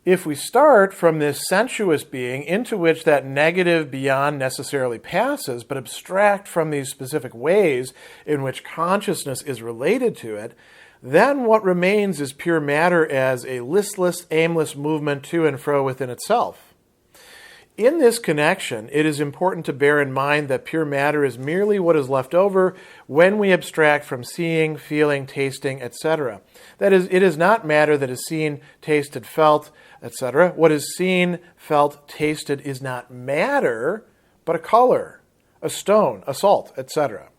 If we start from this sensuous being into which that negative beyond necessarily passes, but abstract from these specific ways in which consciousness is related to it, then what remains is pure matter as a listless, aimless movement to and fro within itself. In this connection, it is important to bear in mind that pure matter is merely what is left over when we abstract from seeing, feeling, tasting, etc. That is, it is not matter that is seen, tasted, felt, etc. What is seen, felt, tasted is not matter, but a color, a stone, a salt, etc.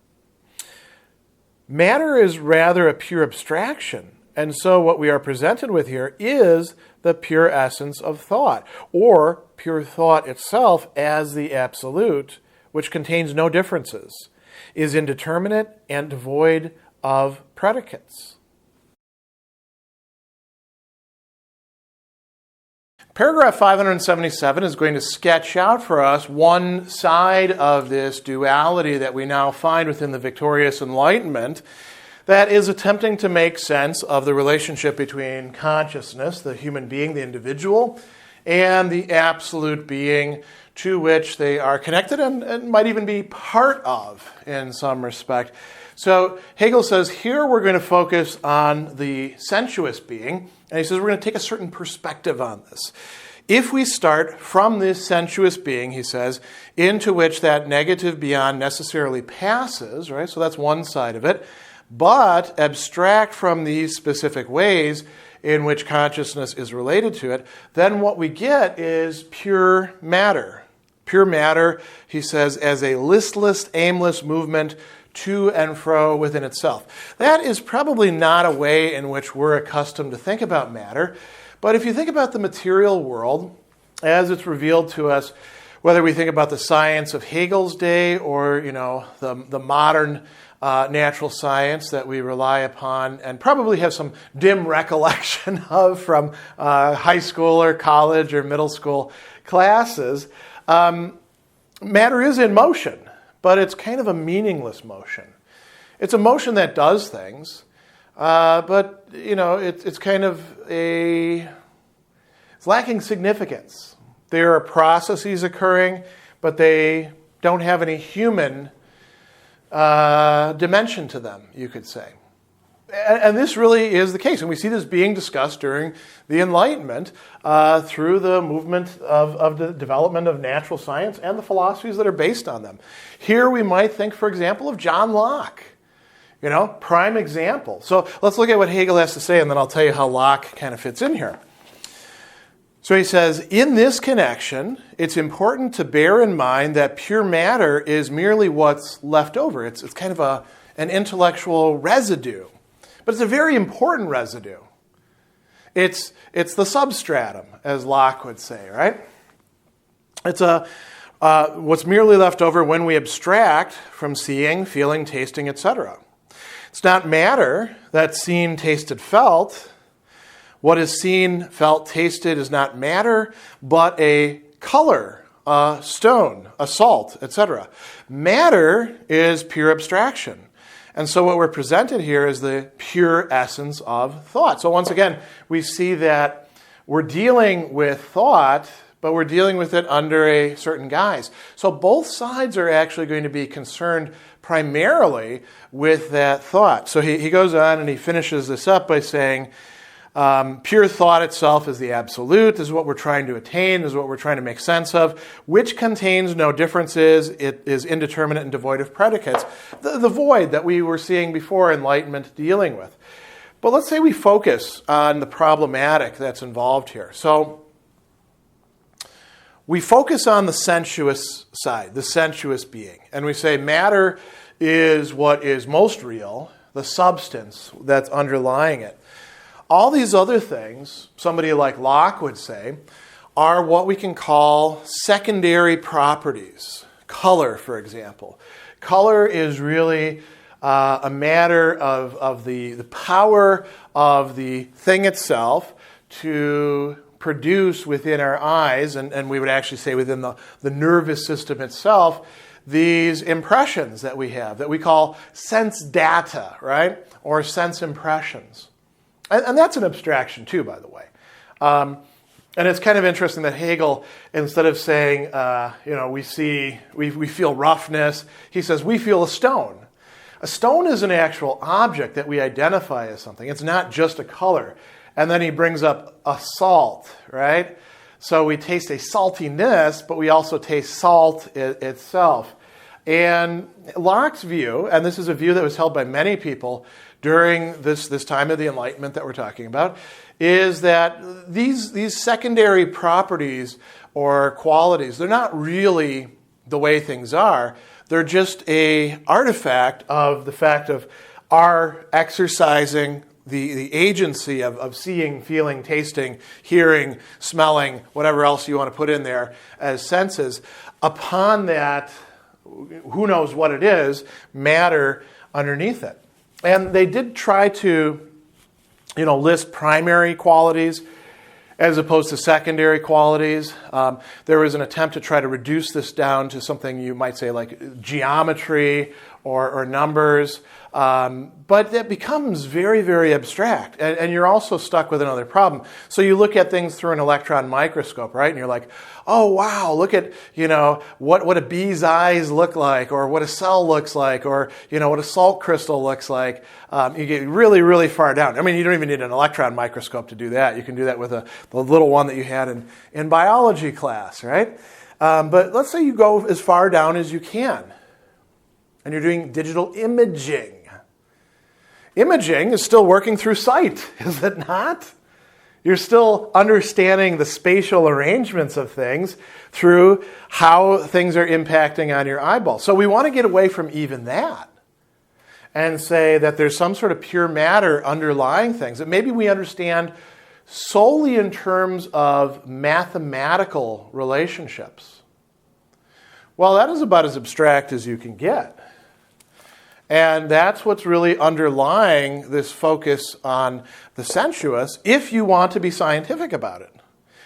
Matter is rather a pure abstraction, and so what we are presented with here is the pure essence of thought, or pure thought itself as the absolute, which contains no differences, is indeterminate and devoid of predicates. Paragraph 577 is going to sketch out for us one side of this duality that we now find within the victorious Enlightenment that is attempting to make sense of the relationship between consciousness, the human being, the individual, and the absolute being to which they are connected and might even be part of in some respect. So Hegel says here we're going to focus on the sensuous being, and he says we're going to take a certain perspective on this. If we start from this sensuous being, he says, into which that negative beyond necessarily passes, right? So that's one side of it, but abstract from these specific ways in which consciousness is related to it, then what we get is pure matter. Pure matter, he says, as a listless, aimless movement to and fro within itself. That is probably not a way in which we're accustomed to think about matter, but if you think about the material world as it's revealed to us, whether we think about the science of Hegel's day or, the modern natural science that we rely upon and probably have some dim recollection of from high school or college or middle school classes, matter is in motion, but it's kind of a meaningless motion. It's a motion that does things, but it's kind of it's lacking significance. There are processes occurring, but they don't have any human dimension to them, you could say. And this really is the case. And we see this being discussed during the Enlightenment through the movement of the development of natural science and the philosophies that are based on them. Here we might think, for example, of John Locke. Prime example. So let's look at what Hegel has to say, and then I'll tell you how Locke kind of fits in here. So he says, in this connection, it's important to bear in mind that pure matter is merely what's left over. It's kind of an intellectual residue. But it's a very important residue. It's the substratum, as Locke would say, right? It's what's merely left over when we abstract from seeing, feeling, tasting, etc. It's not matter that's seen, tasted, felt. What is seen, felt, tasted is not matter, but a color, a stone, a salt, etc. Matter is pure abstraction. And so what we're presented here is the pure essence of thought. So once again, we see that we're dealing with thought, but we're dealing with it under a certain guise. So both sides are actually going to be concerned primarily with that thought. So he goes on and he finishes this up by saying, pure thought itself is the absolute. This is what we're trying to attain. This is what we're trying to make sense of, which contains no differences. It is indeterminate and devoid of predicates. The void that we were seeing before Enlightenment dealing with. But let's say we focus on the problematic that's involved here. So we focus on the sensuous side, the sensuous being. And we say matter is what is most real, the substance that's underlying it. All these other things, somebody like Locke would say, are what we can call secondary properties. Color, for example. Color is really a matter of the power of the thing itself to produce within our eyes, and we would actually say within the nervous system itself, these impressions that we have, that we call sense data, right? Or sense impressions. And that's an abstraction too, by the way. And it's kind of interesting that Hegel, instead of saying, we feel roughness, he says, we feel a stone. A stone is an actual object that we identify as something. It's not just a color. And then he brings up a salt, right? So we taste a saltiness, but we also taste salt itself. And Locke's view, and this is a view that was held by many people during this time of the Enlightenment that we're talking about, is that these secondary properties or qualities, they're not really the way things are. They're just an artifact of the fact of our exercising the agency of seeing, feeling, tasting, hearing, smelling, whatever else you want to put in there as senses, upon that, who knows what it is, matter underneath it. And they did try to, list primary qualities as opposed to secondary qualities. There was an attempt to try to reduce this down to something you might say like geometry or numbers. But that becomes very, very abstract. And you're also stuck with another problem. So you look at things through an electron microscope, right? And you're like, oh, wow, look at, what a bee's eyes look like, or what a cell looks like, or, what a salt crystal looks like. You get really, really far down. I mean, you don't even need an electron microscope to do that. You can do that with the little one that you had in biology class, right? But let's say you go as far down as you can, and you're doing digital imaging. Imaging is still working through sight, is it not? You're still understanding the spatial arrangements of things through how things are impacting on your eyeball. So we want to get away from even that and say that there's some sort of pure matter underlying things that maybe we understand solely in terms of mathematical relationships. Well, that is about as abstract as you can get. And that's what's really underlying this focus on the sensuous, if you want to be scientific about it.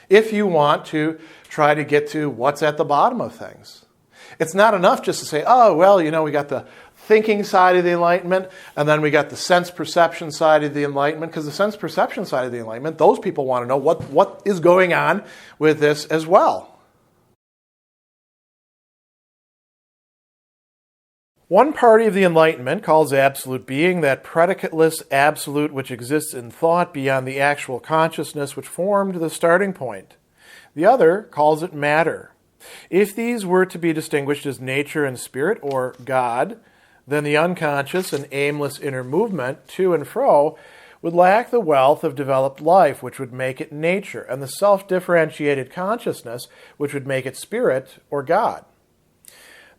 If you want to try to get to what's at the bottom of things. It's not enough just to say, oh, well, we got the thinking side of the Enlightenment, and then we got the sense-perception side of the Enlightenment, because the sense-perception side of the Enlightenment, those people want to know what is going on with this as well. One party of the Enlightenment calls absolute being that predicateless absolute which exists in thought beyond the actual consciousness which formed the starting point. The other calls it matter. If these were to be distinguished as nature and spirit, or God, then the unconscious and aimless inner movement to and fro would lack the wealth of developed life which would make it nature, and the self-differentiated consciousness which would make it spirit or God.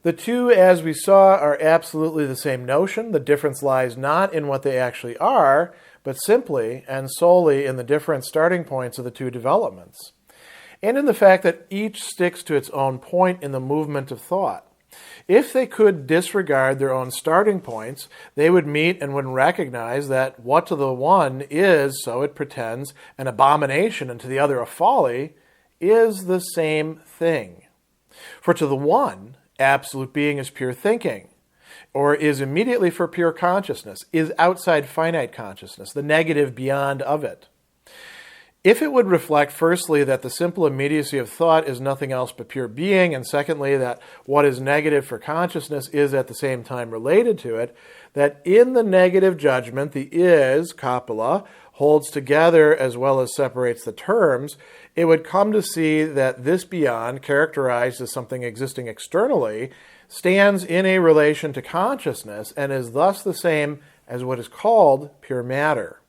The two, as we saw, are absolutely the same notion. The difference lies not in what they actually are, but simply and solely in the different starting points of the two developments, and in the fact that each sticks to its own point in the movement of thought. If they could disregard their own starting points, they would meet and would recognize that what to the one is, so it pretends, an abomination, and to the other a folly, is the same thing. For to the one, absolute being is pure thinking, or is immediately for pure consciousness, is outside finite consciousness, the negative beyond of it. If it would reflect, firstly, that the simple immediacy of thought is nothing else but pure being, and secondly, that what is negative for consciousness is at the same time related to it, that in the negative judgment the is, copula, holds together as well as separates the terms, it would come to see that this beyond, characterized as something existing externally, stands in a relation to consciousness and is thus the same as what is called pure matter.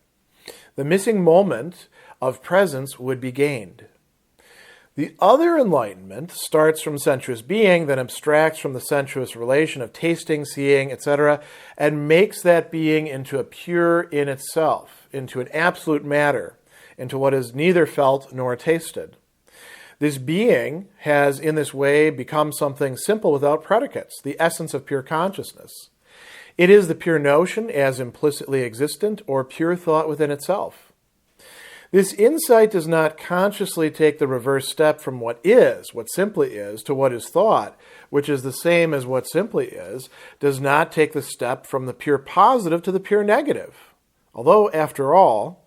The missing moment of presence would be gained. The other enlightenment starts from sensuous being, then abstracts from the sensuous relation of tasting, seeing, etc., and makes that being into a pure in itself, into an absolute matter, into what is neither felt nor tasted. This being has in this way become something simple without predicates, the essence of pure consciousness. It is the pure notion as implicitly existent, or pure thought within itself. This insight does not consciously take the reverse step from what simply is, to what is thought, which is the same as what simply is, does not take the step from the pure positive to the pure negative. Although, after all,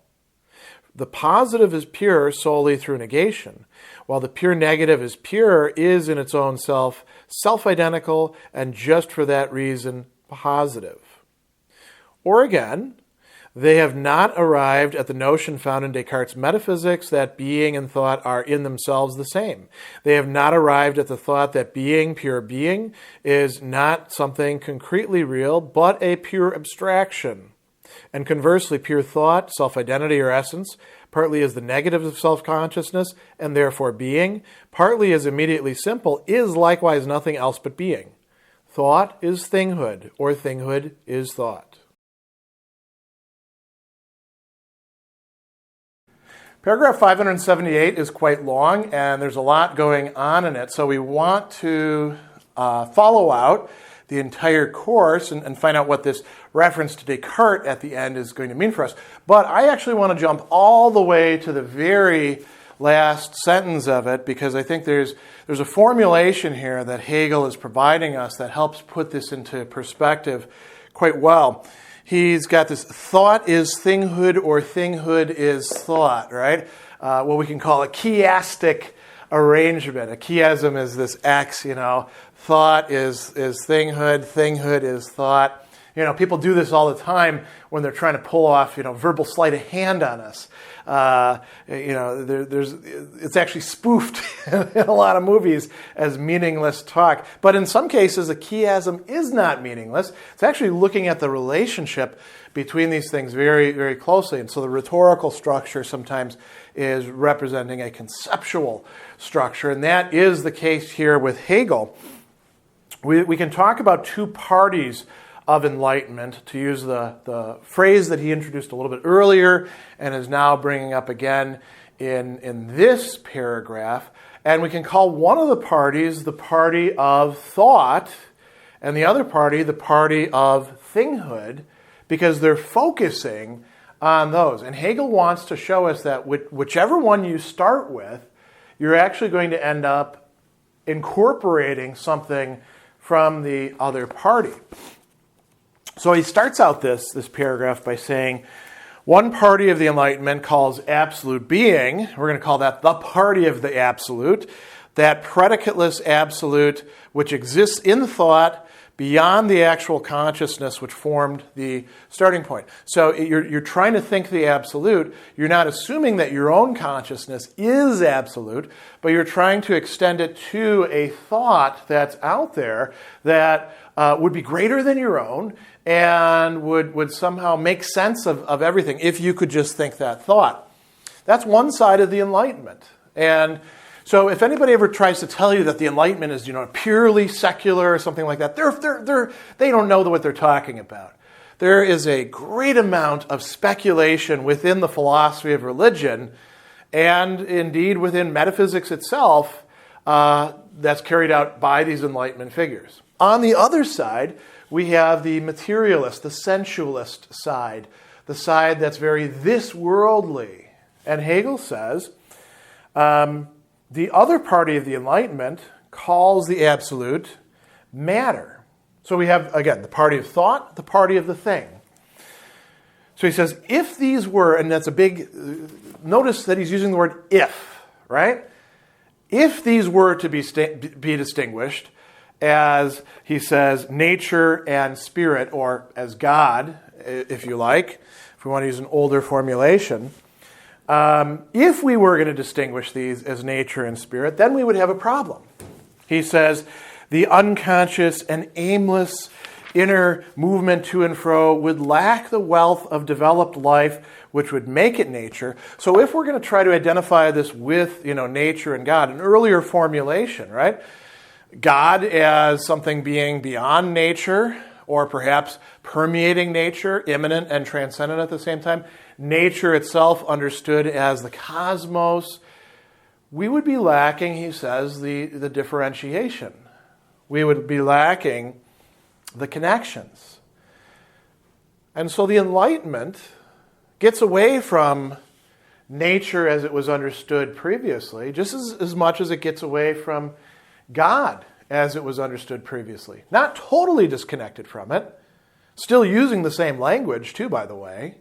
The positive is pure solely through negation, while the pure negative is pure, is in its own self, self-identical, and just for that reason, positive. Or again, they have not arrived at the notion found in Descartes' metaphysics that being and thought are in themselves the same. They have not arrived at the thought that being, pure being, is not something concretely real, but a pure abstraction. And conversely, pure thought, self-identity or essence, partly is the negative of self-consciousness, and therefore being, partly is immediately simple, is likewise nothing else but being. Thought is thinghood, or thinghood is thought. Paragraph 578 is quite long, and there's a lot going on in it, so we want to follow out the entire course and find out what this reference to Descartes at the end is going to mean for us. But I actually want to jump all the way to the very last sentence of it, because I think there's a formulation here that Hegel is providing us that helps put this into perspective quite well. He's got this thought is thinghood or thinghood is thought, right? What we can call a chiastic arrangement. A chiasm is this X, thought is thinghood, thinghood is thought. People do this all the time when they're trying to pull off, verbal sleight of hand on us. It's actually spoofed in a lot of movies as meaningless talk. But in some cases, a chiasm is not meaningless. It's actually looking at the relationship between these things very, very closely. And so the rhetorical structure sometimes is representing a conceptual structure. And that is the case here with Hegel. We can talk about two parties of enlightenment, to use the phrase that he introduced a little bit earlier and is now bringing up again in this paragraph. And we can call one of the parties the party of thought and the other party the party of thinghood, because they're focusing on those. And Hegel wants to show us that whichever one you start with, you're actually going to end up incorporating something from the other party. So he starts out this paragraph by saying, one party of the Enlightenment calls absolute being, we're going to call that the party of the absolute, that predicateless absolute which exists in thought beyond the actual consciousness which formed the starting point. So you're trying to think the absolute. You're not assuming that your own consciousness is absolute, but you're trying to extend it to a thought that's out there that would be greater than your own and would somehow make sense of everything if you could just think that thought. That's one side of the Enlightenment. And so if anybody ever tries to tell you that the Enlightenment is, purely secular or something like that, they don't know what they're talking about. There is a great amount of speculation within the philosophy of religion and indeed within metaphysics itself that's carried out by these Enlightenment figures. On the other side, we have the materialist, the sensualist side, the side that's very this-worldly. And Hegel says, the other party of the Enlightenment calls the absolute matter. So we have, again, the party of thought, the party of the thing. So he says, if these were, and that's a big, notice that he's using the word if, right? If these were to be distinguished as, he says, nature and spirit, or as God, if you like, if we want to use an older formulation, if we were going to distinguish these as nature and spirit, then we would have a problem. He says, the unconscious and aimless inner movement to and fro would lack the wealth of developed life which would make it nature. So if we're going to try to identify this with, nature and God, an earlier formulation, right? God as something being beyond nature, or perhaps permeating nature, immanent and transcendent at the same time. Nature itself understood as the cosmos. We would be lacking, he says, the differentiation. We would be lacking the connections. And so the Enlightenment gets away from nature as it was understood previously, just as much as it gets away from God as it was understood previously. Not totally disconnected from it, still using the same language too, by the way,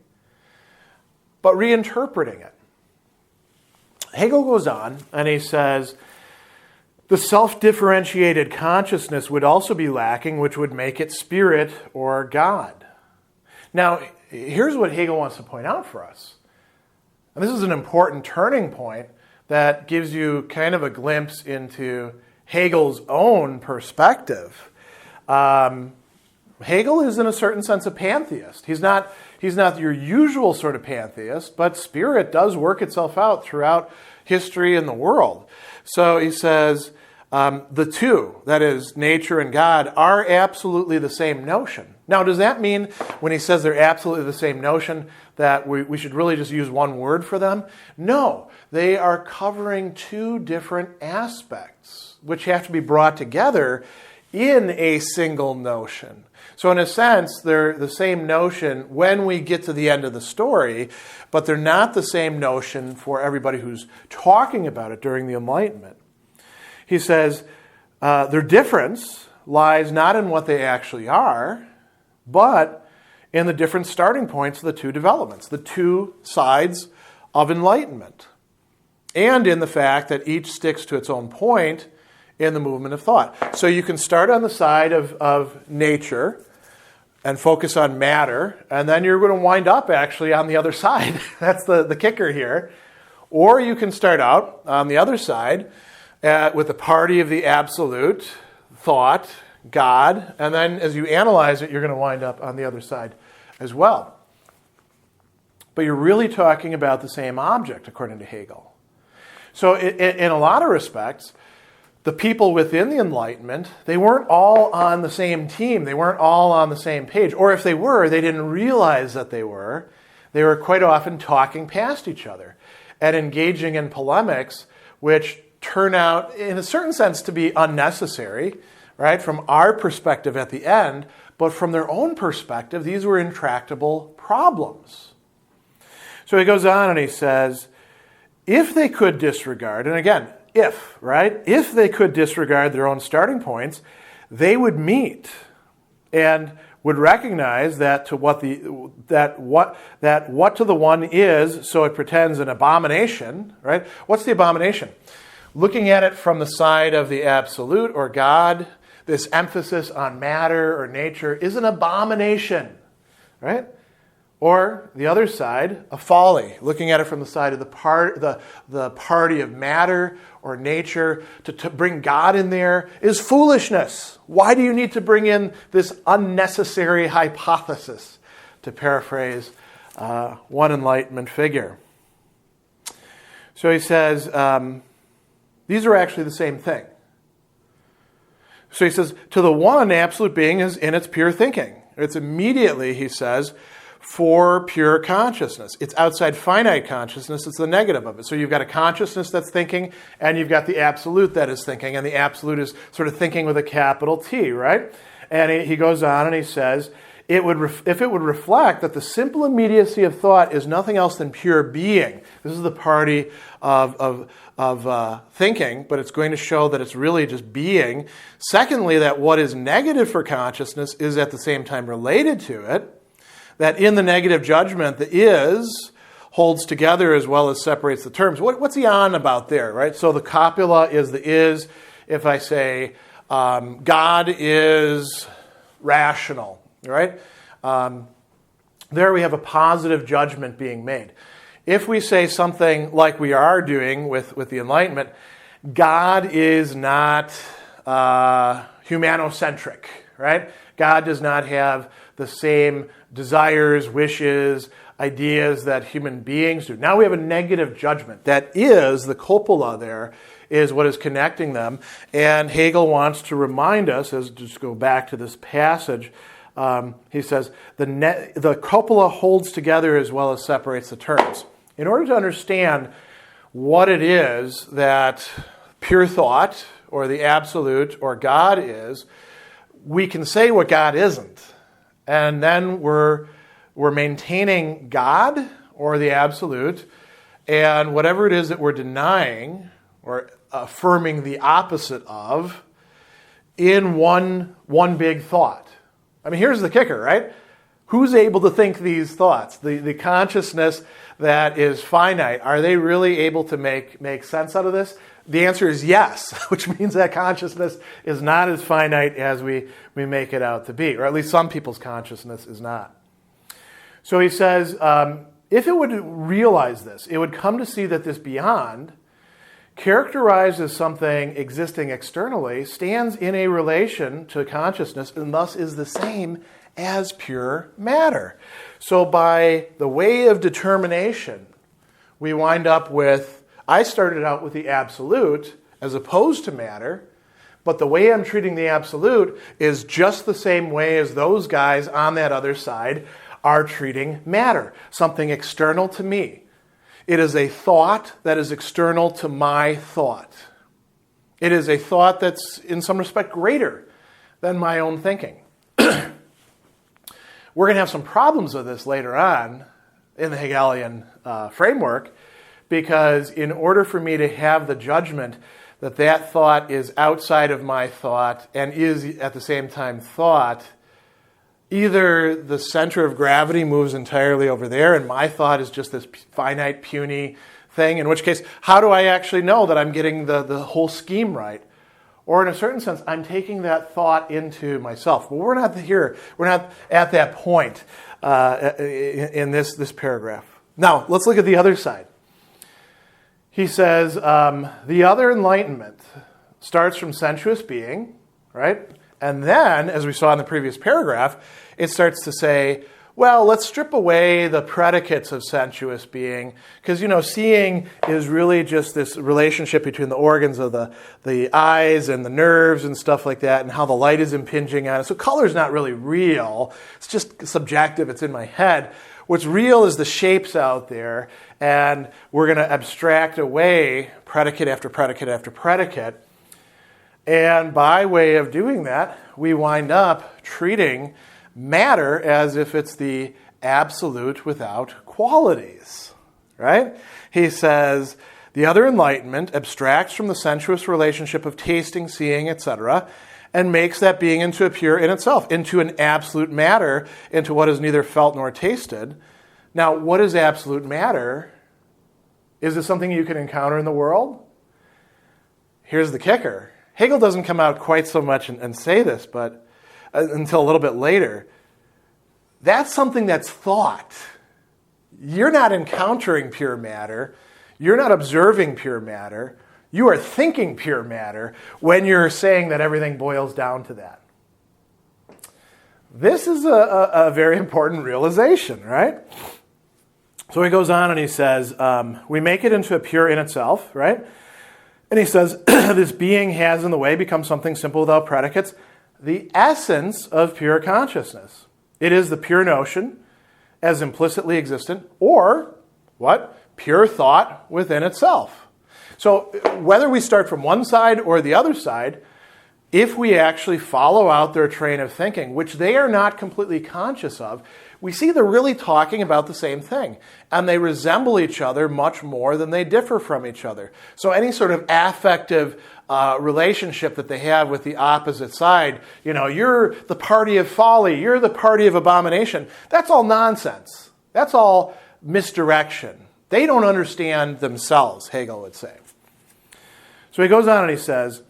but reinterpreting it. Hegel goes on and he says, the self-differentiated consciousness would also be lacking, which would make it spirit or God. Now, here's what Hegel wants to point out for us. And this is an important turning point that gives you kind of a glimpse into Hegel's own perspective. Hegel is, in a certain sense, a pantheist. He's not your usual sort of pantheist, but spirit does work itself out throughout history and the world. So he says, the two, that is, nature and God, are absolutely the same notion. Now, does that mean, when he says they're absolutely the same notion, that we should really just use one word for them? No, they are covering two different aspects, which have to be brought together in a single notion. So in a sense, they're the same notion when we get to the end of the story, but they're not the same notion for everybody who's talking about it during the Enlightenment. He says their difference lies not in what they actually are, but in the different starting points of the two developments, the two sides of enlightenment, and in the fact that each sticks to its own point in the movement of thought. So you can start on the side of nature and focus on matter, and then you're going to wind up actually on the other side. That's the kicker here. Or you can start out on the other side with the party of the absolute, thought, God, and then as you analyze it, you're going to wind up on the other side as well. But you're really talking about the same object, according to Hegel. So in a lot of respects, the people within the Enlightenment, they weren't all on the same team. They weren't all on the same page. Or if they were, they didn't realize that they were. They were quite often talking past each other and engaging in polemics, which turn out, in a certain sense, to be unnecessary, right, from our perspective at the end. But from their own perspective, these were intractable problems. So he goes on and he says, if they could disregard, and again, if they could disregard their own starting points, they would meet and would recognize that what to the one is, so it pretends an abomination, right? What's the abomination? Looking at it from the side of the absolute or God, this emphasis on matter or nature is an abomination, right? Or the other side, a folly, looking at it from the side of the party of matter or nature, to bring God in there is foolishness. Why do you need to bring in this unnecessary hypothesis, to paraphrase one Enlightenment figure? So he says, these are actually the same thing. So he says, to the one, absolute being is in its pure thinking. It's immediately, he says, for pure consciousness. It's outside finite consciousness. It's the negative of it. So you've got a consciousness that's thinking, and you've got the absolute that is thinking, and the absolute is sort of thinking with a capital T, right? And he goes on and he says, if it would reflect that the simple immediacy of thought is nothing else than pure being. This is the party of thinking, but it's going to show that it's really just being. Secondly, that what is negative for consciousness is at the same time related to it. That in the negative judgment, the is holds together as well as separates the terms. What's he on about there, right? So the copula is the is. If I say God is rational, right? There we have a positive judgment being made. If we say something like we are doing with the Enlightenment, God is not humanocentric, right? God does not have the same desires, wishes, ideas that human beings do. Now we have a negative judgment. That is, the copula there, is what is connecting them. And Hegel wants to remind us, as just go back to this passage, he says, the copula holds together as well as separates the terms. In order to understand what it is that pure thought, or the absolute, or God is, we can say what God isn't. And then we're maintaining God, or the absolute, and whatever it is that we're denying, or affirming the opposite of, in one big thought. I mean, here's the kicker, right? Who's able to think these thoughts? The consciousness that is finite, are they really able to make sense out of this? The answer is yes, which means that consciousness is not as finite as we make it out to be, or at least some people's consciousness is not. So he says, if it would realize this, it would come to see that this beyond, characterized as something existing externally, stands in a relation to consciousness and thus is the same as pure matter. So by the way of determination, we wind up with, I started out with the absolute as opposed to matter, but the way I'm treating the absolute is just the same way as those guys on that other side are treating matter, something external to me. It is a thought that is external to my thought. It is a thought that's in some respect greater than my own thinking. We're going to have some problems with this later on in the Hegelian framework, because in order for me to have the judgment that that thought is outside of my thought and is at the same time thought, either the center of gravity moves entirely over there and my thought is just this finite, puny thing, in which case, how do I actually know that I'm getting the whole scheme right? Or in a certain sense, I'm taking that thought into myself. But we're not here. We're not at that point in this paragraph. Now, let's look at the other side. He says, the other enlightenment starts from sensuous being, right? And then, as we saw in the previous paragraph, it starts to say, well, let's strip away the predicates of sensuous being, because, seeing is really just this relationship between the organs of the eyes and the nerves and stuff like that, and how the light is impinging on it. So color's not really real. It's just subjective. It's in my head. What's real is the shapes out there, and we're going to abstract away predicate after predicate after predicate. And by way of doing that, we wind up treating matter as if it's the absolute without qualities, right? He says, the other enlightenment abstracts from the sensuous relationship of tasting, seeing, etc., and makes that being into a pure in itself, into an absolute matter, into what is neither felt nor tasted. Now, what is absolute matter? Is this something you can encounter in the world? Here's the kicker. Hegel doesn't come out quite so much and say this, but until a little bit later. That's something that's thought. You're not encountering pure matter. You're not observing pure matter. You are thinking pure matter when you're saying that everything boils down to that. This is a very important realization, right? So he goes on and he says, we make it into a pure in itself, right? And he says, this being has in the way become something simple without predicates, the essence of pure consciousness. It is the pure notion as implicitly existent, or what? Pure thought within itself. So whether we start from one side or the other side, if we actually follow out their train of thinking, which they are not completely conscious of, we see they're really talking about the same thing. And they resemble each other much more than they differ from each other. So any sort of affective relationship that they have with the opposite side, you're the party of folly, you're the party of abomination, that's all nonsense. That's all misdirection. They don't understand themselves, Hegel would say. So he goes on and he says,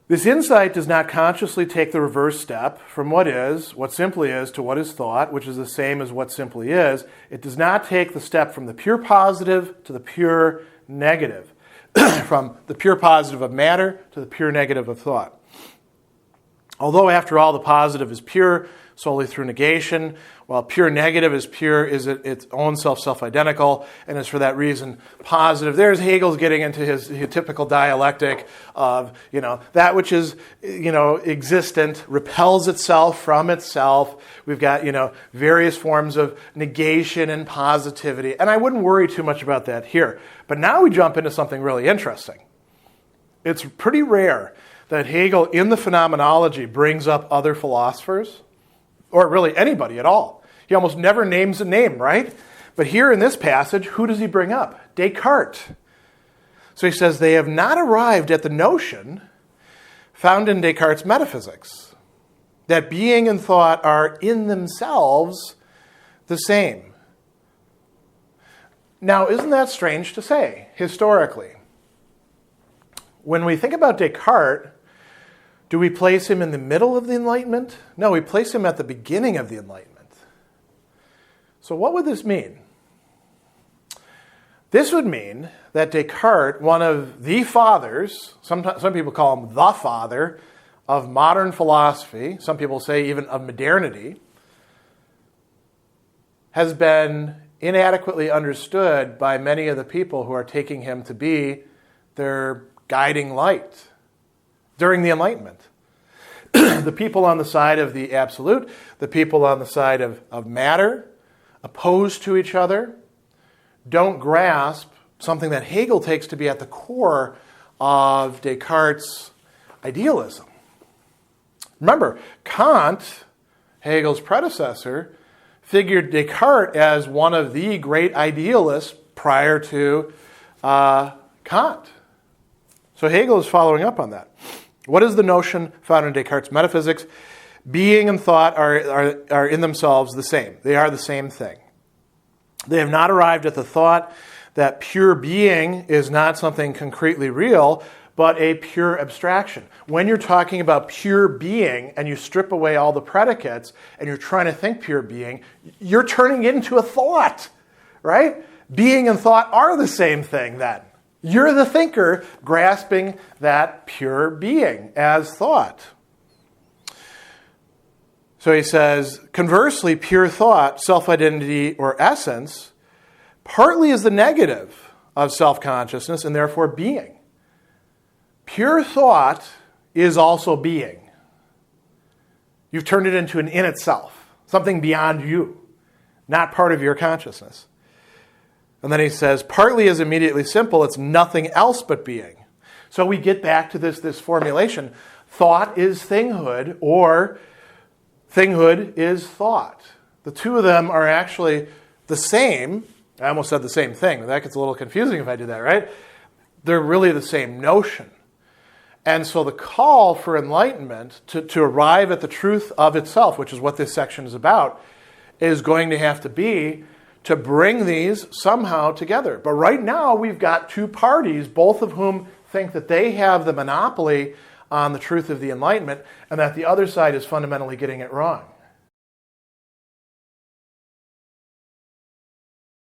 this insight does not consciously take the reverse step from what simply is, to what is thought, which is the same as what simply is. It does not take the step from the pure positive to the pure negative, from the pure positive of matter to the pure negative of thought. Although, after all, the positive is pure solely through negation, while pure negative is pure, is its own self-identical, and is for that reason positive. There's Hegel's getting into his typical dialectic of, that which is, existent repels itself from itself. We've got, various forms of negation and positivity, and I wouldn't worry too much about that here. But now we jump into something really interesting. It's pretty rare that Hegel, in the Phenomenology, brings up other philosophers, or really anybody at all. He almost never names a name, right? But here in this passage, who does he bring up? Descartes. So he says, they have not arrived at the notion found in Descartes' metaphysics. that being and thought are in themselves the same. Now, isn't that strange to say, historically? When we think about Descartes, do we place him in the middle of the Enlightenment? No, we place him at the beginning of the Enlightenment. So what would this mean? This would mean that Descartes, one of the fathers, some people call him the father of modern philosophy, some people say even of modernity, has been inadequately understood by many of the people who are taking him to be their guiding light during the Enlightenment. The people on the side of the absolute, the people on the side of matter, opposed to each other, don't grasp something that Hegel takes to be at the core of Descartes' idealism. Remember, Kant, Hegel's predecessor, figured Descartes as one of the great idealists prior to Kant. So Hegel is following up on that. What is the notion found in Descartes' metaphysics? Being and thought are in themselves the same. They are the same thing. They have not arrived at the thought that pure being is not something concretely real, but a pure abstraction. When you're talking about pure being and you strip away all the predicates and you're trying to think pure being, you're turning it into a thought, right? Being and thought are the same thing then. You're the thinker grasping that pure being as thought. So he says, conversely, pure thought, self-identity, or essence, partly is the negative of self-consciousness and therefore being. Pure thought is also being. You've turned it into an in itself, something beyond you, not part of your consciousness. And then he says, partly is immediately simple, it's nothing else but being. So we get back to this formulation. Thought is thinghood, or thinghood is thought. The two of them are actually the same. I almost said the same thing. That gets a little confusing if I do that, right? They're really the same notion. And so the call for enlightenment to arrive at the truth of itself, which is what this section is about, is going to have to be to bring these somehow together. But right now we've got two parties, both of whom think that they have the monopoly on the truth of the Enlightenment and that the other side is fundamentally getting it wrong.